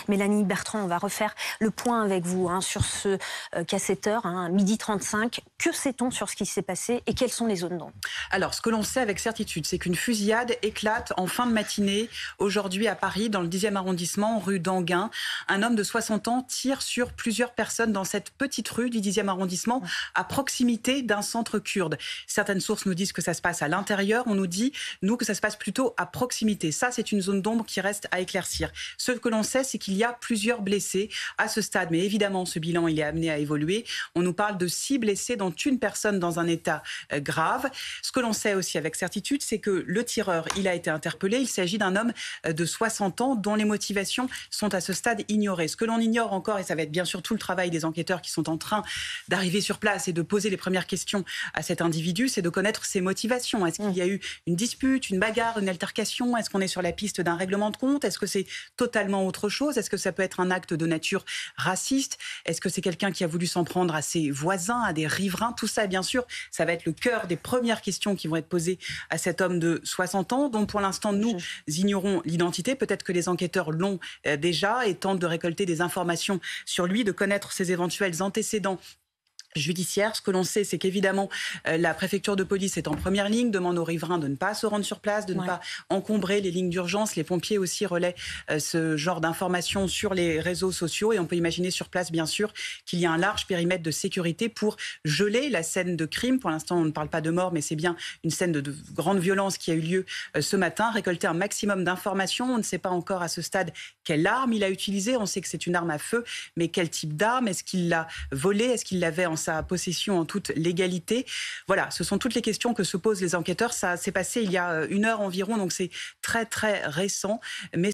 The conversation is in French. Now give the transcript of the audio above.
Mélanie Bertrand, on va refaire le point avec vous sur ce cassetteur, 12h35. Que sait-on sur ce qui s'est passé et quelles sont les zones d'ombre? Alors, ce que l'on sait avec certitude, c'est qu'une fusillade éclate en fin de matinée, aujourd'hui à Paris, dans le 10e arrondissement, rue d'Anguin. Un homme de 60 ans tire sur plusieurs personnes dans cette petite rue du 10e arrondissement, à proximité d'un centre kurde. Certaines sources nous disent que ça se passe à l'intérieur. On nous dit, nous, que ça se passe plutôt à proximité. Ça, c'est une zone d'ombre qui reste à éclaircir. Ce que l'on sait, c'est qu'il y a plusieurs blessés à ce stade. Mais évidemment, ce bilan, il est amené à évoluer. On nous parle de 6 blessés, dont une personne dans un état grave. Ce que l'on sait aussi avec certitude, c'est que le tireur, il a été interpellé. Il s'agit d'un homme de 60 ans dont les motivations sont à ce stade ignorées. Ce que l'on ignore encore, et ça va être bien sûr tout le travail des enquêteurs qui sont en train d'arriver sur place et de poser les premières questions à cet individu, c'est de connaître ses motivations. Est-ce qu'il y a eu une dispute, une bagarre, une altercation? Est-ce qu'on est sur la piste d'un règlement de compte? Est-ce que c'est totalement autre chose? Est-ce que ça peut être un acte de nature raciste? Est-ce que c'est quelqu'un qui a voulu s'en prendre à ses voisins, à des riverains? Tout ça, bien sûr, ça va être le cœur des premières questions qui vont être posées à cet homme de 60 ans, dont pour l'instant, nous ignorons l'identité. Peut-être que les enquêteurs l'ont déjà et tentent de récolter des informations sur lui, de connaître ses éventuels antécédents judiciaire. Ce que l'on sait, c'est qu'évidemment, la préfecture de police est en première ligne, demande aux riverains de ne pas se rendre sur place, de ne pas encombrer les lignes d'urgence. Les pompiers aussi relaient ce genre d'informations sur les réseaux sociaux et on peut imaginer sur place, bien sûr, qu'il y a un large périmètre de sécurité pour geler la scène de crime. Pour l'instant, on ne parle pas de mort, mais c'est bien une scène de grande violence qui a eu lieu ce matin. Récolter un maximum d'informations. On ne sait pas encore à ce stade quelle arme il a utilisée. On sait que c'est une arme à feu, mais quel type d'arme? Est-ce qu'il l'a volée? Est-ce qu'il l'avait en sa possession en toute légalité? Voilà, ce sont toutes les questions que se posent les enquêteurs. Ça s'est passé il y a 1 heure environ, donc c'est très très récent. Mais